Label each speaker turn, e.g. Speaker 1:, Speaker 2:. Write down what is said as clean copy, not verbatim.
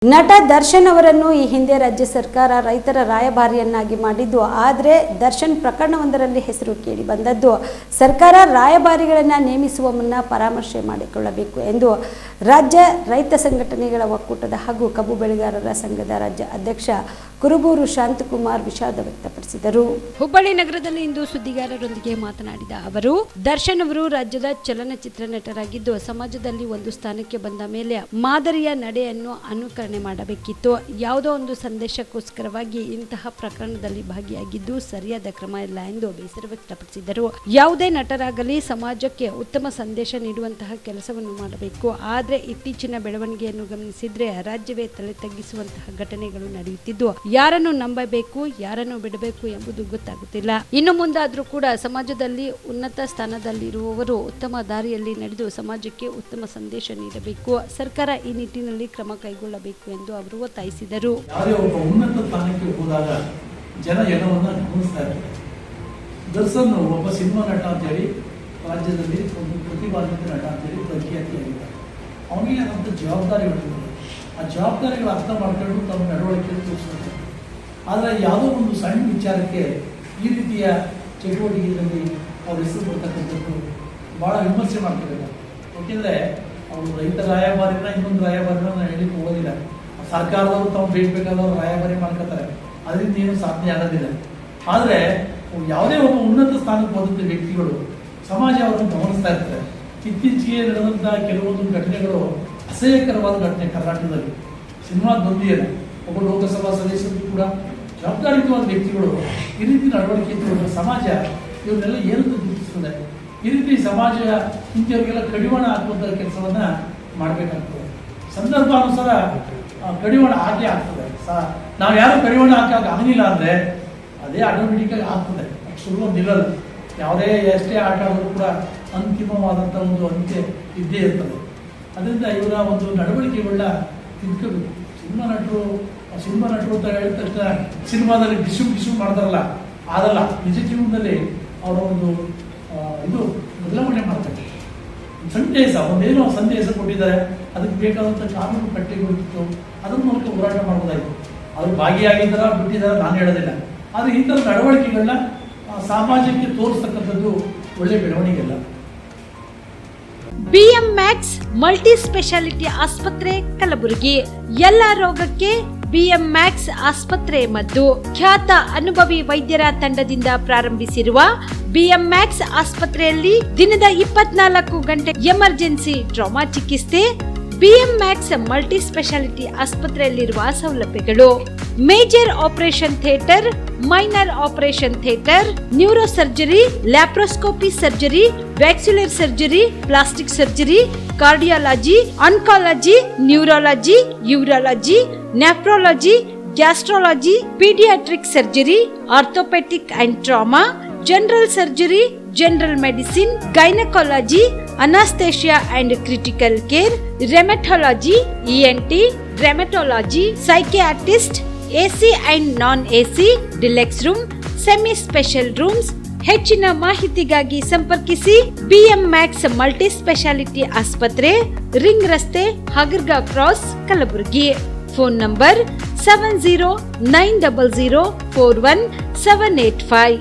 Speaker 1: ನಟ ದರ್ಶನ್ ಅವರನ್ನು ಈ ಹಿಂದೆ ರಾಜ್ಯ ಸರ್ಕಾರ ರೈತರ ರಾಯಭಾರಿಯನ್ನಾಗಿ ಮಾಡಿದ್ದು. ಆದರೆ ದರ್ಶನ್ ಪ್ರಕರಣವೊಂದರಲ್ಲಿ ಹೆಸರು ಕೇಳಿ ಬಂದದ್ದು. ಸರ್ಕಾರ ರಾಯಭಾರಿಗಳನ್ನು ನೇಮಿಸುವ ಮುನ್ನ ಪರಾಮರ್ಶೆ ಮಾಡಿಕೊಳ್ಳಬೇಕು ಎಂದು ರಾಜ್ಯ ರೈತ ಸಂಘಟನೆಗಳ ಒಕ್ಕೂಟದ ಹಾಗೂ ಕಬ್ಬು ಬೆಳೆಗಾರರ ಸಂಘದ ರಾಜ್ಯ ಅಧ್ಯಕ್ಷ ಕುರುಬೂರು ಶಾಂತಕುಮಾರ್ ವಿಷಾದ ವ್ಯಕ್ತಪಡಿಸಿದರು. ಹುಬ್ಬಳ್ಳಿ ನಗರದಲ್ಲಿ ಇಂದು ಸುದ್ದಿಗಾರರೊಂದಿಗೆ ಮಾತನಾಡಿದ ಅವರು, ದರ್ಶನ್ ಅವರು ರಾಜ್ಯದ ಚಲನಚಿತ್ರ ನಟರಾಗಿದ್ದು ಸಮಾಜದಲ್ಲಿ ಒಂದು ಸ್ಥಾನಕ್ಕೆ ಬಂದ ಮೇಲೆ ಮಾದರಿಯ ನಡೆಯನ್ನು ಅನುಕರಣೆ ಮಾಡಬೇಕಿತ್ತು. ಯಾವುದೋ ಒಂದು ಸಂದೇಶಕ್ಕೋಸ್ಕರವಾಗಿ ಇಂತಹ ಪ್ರಕರಣದಲ್ಲಿ ಭಾಗಿಯಾಗಿದ್ದು ಸರಿಯಾದ ಕ್ರಮ ಇಲ್ಲ ಎಂದು ಬೇಸರ ವ್ಯಕ್ತಪಡಿಸಿದರು. ಯಾವುದೇ ನಟರಾಗಲಿ ಸಮಾಜಕ್ಕೆ ಉತ್ತಮ ಸಂದೇಶ ನೀಡುವಂತಹ ಕೆಲಸವನ್ನು ಮಾಡಬೇಕು. ಆದರೆ ಇತ್ತೀಚಿನ ಬೆಳವಣಿಗೆಯನ್ನು ಗಮನಿಸಿದ್ರೆ ರಾಜ್ಯವೇ ತಲೆ ತಗ್ಗಿಸುವಂತಹ ಘಟನೆಗಳು ನಡೆಯುತ್ತಿದ್ದು ಯಾರನ್ನು ನಂಬಬೇಕು ಯಾರನ್ನು ಬಿಡಬೇಕು ಎಂಬುದು ಗೊತ್ತಾಗುತ್ತಿಲ್ಲ. ಇನ್ನು ಮುಂದಾದರೂ ಕೂಡ ಸಮಾಜದಲ್ಲಿ ಉನ್ನತ ಸ್ಥಾನದಲ್ಲಿರುವವರು ಉತ್ತಮ ದಾರಿಯಲ್ಲಿ ನಡೆದು ಸಮಾಜಕ್ಕೆ ಉತ್ತಮ ಸಂದೇಶ ನೀಡಬೇಕು. ಸರ್ಕಾರ ಈ ನಿಟ್ಟಿನಲ್ಲಿ ಕ್ರಮ ಕೈಗೊಳ್ಳಬೇಕು ಎಂದು ಅವರು ಒತ್ತಾಯಿಸಿದರು.
Speaker 2: ಯಾವುದೇ ಒಬ್ಬ ಉನ್ನತ ಸ್ಥಾನಕ್ಕೆ ಹೋದಾಗ ಜನ ಎಲ್ಲವನ್ನ ಗಮನಿಸ್ತಾ ಇರ್ತಾರೆ. ದರ್ಶನ್ ಒಬ್ಬ ಸಿನಿಮಾ ನಟ ಅಂತ ಹೇಳಿ ರಾಜ್ಯದಲ್ಲಿ ಒಂದು ಪ್ರತಿಭಾನ್ವಿತ ನಟ ಅಂತ ಹೇಳಿ ಪ್ರಖ್ಯಾತಿಯಾಗಿದ್ದಾರೆ. ಅವನಿಗೆ ಅಂತ ಜವಾಬ್ದಾರಿಗಳಿವೆ. ಆ ಜವಾಬ್ದಾರಿಗಳು ಅರ್ಥ ಮಾಡ್ಕೊಂಡು ತಮ್ಮ ನಡವಳಿಕೆಯನ್ನು ತೋರಿಸ್ತಾರೆ. ಆದರೆ ಯಾವುದೋ ಒಂದು ಸಣ್ಣ ವಿಚಾರಕ್ಕೆ ಈ ರೀತಿಯ ಚಟುವಟಿಕೆಗಳಲ್ಲಿ ಅವ್ರ ಹೆಸರು ಬರ್ತಕ್ಕಂಥದ್ದು ಭಾಳ ವಿಮರ್ಶೆ ಮಾಡ್ತಿದ್ದಾರೆ. ಯಾಕೆಂದರೆ ಅವರು ರೈತ ರಾಯಭಾರಿನ ಇನ್ನೊಂದು ರಾಯಭಾರಿನ ನಾನು ಹೇಳಿಕ್ಕೆ ಹೋಗೋದಿಲ್ಲ. ಸರ್ಕಾರದವರು ತಾವು ಬೇಕಾದವರು ರಾಯಭಾರಿ ಮಾಡ್ಕೊತಾರೆ. ಅದರಿಂದ ಏನು ಸಾಧನೆ ಆಗೋದಿಲ್ಲ. ಆದರೆ ಯಾವುದೇ ಒಬ್ಬ ಉನ್ನತ ಸ್ಥಾನಕ್ಕೆ ಹೋದಂಥ ವ್ಯಕ್ತಿಗಳು ಸಮಾಜ ಅವರನ್ನು ಗಮನಿಸ್ತಾ ಇರ್ತಾರೆ. ಇತ್ತೀಚೆಗೆ ನಡೆದಂಥ ಕೆಲವೊಂದು ಘಟನೆಗಳು ಅಸಹ್ಯಕರವಾದ ಘಟನೆ ಕರ್ನಾಟಕದಲ್ಲಿ. ಸಿನಿಮಾದೊಂದಿಗೆ ಒಬ್ಬ ಲೋಕಸಭಾ ಸದಸ್ಯರು ಕೂಡ ಜವಾಬ್ದಾರಿಯುತವಾದ ವ್ಯಕ್ತಿಗಳು ಈ ರೀತಿ ನಡವಳಿಕೆ ಇದ್ದು ಸಮಾಜ ಇವನ್ನೆಲ್ಲ ಏನಂತ ಗುರುತಿಸ್ತದೆ. ಈ ರೀತಿ ಸಮಾಜ ಇಂಥವ್ರಿಗೆಲ್ಲ ಕಡಿವಾಣ ಹಾಕುವಂಥ ಕೆಲಸವನ್ನ ಮಾಡಬೇಕಾಗ್ತದೆ. ಸಂದರ್ಭಾನುಸಾರ ಕಡಿವಾಣ ಹಾಕಿ ಆಗ್ತದೆ. ನಾವು ಯಾರು ಕಡಿವಾಣ ಹಾಕಕ್ಕೆ ಆಗಲಿಲ್ಲ ಅಂದರೆ ಅದೇ ಆಟೋಮೆಟಿಕ್ಕಾಗಿ ಆಗ್ತದೆ. ಸುಲಭ ನಿಲ್ಲಲ್ಲ. ಯಾವುದೇ ಎಷ್ಟೇ ಆಟ ಆದರೂ ಕೂಡ ಅಂತಿಮವಾದಂಥ ಒಂದು ಅಂತ್ಯ ಇದ್ದೇ ಇರ್ತದೆ. ಅದರಿಂದ ಇವರ ಒಂದು ನಡವಳಿಕೆಗಳನ್ನ ತಿಳ್ಕೋಬೇಕು. ಸಿನಿಮಾ ನಟರು ಅಂತ ಹೇಳಿದ ತಕ್ಷಣ ಸಿನಿಮಾದಲ್ಲಿ ಡಿಸ್ಟ್ರಿಬ್ಯೂಷನ್ ಮಾಡ್ತಾರಲ್ಲ, ಅದಲ್ಲ. ನಿಜ ಜೀವನದಲ್ಲಿ ಅವರ ಒಂದು ಇದು ಬದಲಾವಣೆ ಮಾಡ್ತಾರೆ. ಒಂದೇನೋ ಸಂದೇಶ ಕೊಟ್ಟಿದ್ದಾರೆ, ಅದಕ್ಕೆ ಬೇಕಾದಂಥ ಕಾನೂನು ಕಟ್ಟೆಗಳಿತ್ತು, ಅದ್ರ ಮೂಲಕ ಹೋರಾಟ ಮಾಡೋದಾಯಿತು. ಅವ್ರು ಭಾಗಿಯಾಗಿದ್ದಾರ ಬಿಟ್ಟಿದ್ದಾರ ನಾನು ಹೇಳೋದಿಲ್ಲ. ಆದರೆ ಈ ಥರ ನಡವಳಿಕೆಗಳನ್ನ ಸಮಾಜಕ್ಕೆ ತೋರಿಸ್ತಕ್ಕಂಥದ್ದು ಒಳ್ಳೆ ಬೆಳವಣಿಗೆ ಅಲ್ಲ.
Speaker 1: BM Max ಮಲ್ಟಿ ಸ್ಪೆಷಾಲಿಟಿ ಆಸ್ಪತ್ರೆ ಕಲಬುರಗಿ. ಎಲ್ಲ ರೋಗಕ್ಕೆ BM Max ಆಸ್ಪತ್ರೆ ಮದ್ದು. ಖ್ಯಾತ ಅನುಭವಿ ವೈದ್ಯರ ತಂಡದಿಂದ ಪ್ರಾರಂಭಿಸಿರುವ BM Max ಆಸ್ಪತ್ರೆಯಲ್ಲಿ ದಿನದ 24 ಗಂಟೆ ಎಮರ್ಜೆನ್ಸಿ ಟ್ರಾಮಾ ಚಿಕಿತ್ಸೆ. BM Max ಮಲ್ಟಿ ಸ್ಪೆಷಾಲಿಟಿ ಆಸ್ಪತ್ರೆಯಲ್ಲಿರುವ ಸೌಲಭ್ಯಗಳು: major operation theatre, minor operation theatre, neuro surgery, laparoscopy surgery, ವ್ಯಾಕ್ಸ್ಯುಲರ್ surgery, plastic surgery, cardiology, oncology, neurology, urology, nephrology, gastrology, paediatric surgery, orthopaedic and trauma, general surgery, general medicine, gynaecology, anaesthesia and critical care, rheumatology, ENT, rheumatology, psychiatrist, AC and non AC, deluxe room, semi special rooms. ಹೆಚ್ಚಿನ ಮಾಹಿತಿಗಾಗಿ ಸಂಪರ್ಕಿಸಿ BM Max multi speciality ಆಸ್ಪತ್ರೆ, ring ರಸ್ತೆ, ಹಗರ್ಗಾ cross, Kalaburagi. Phone number 7090041785.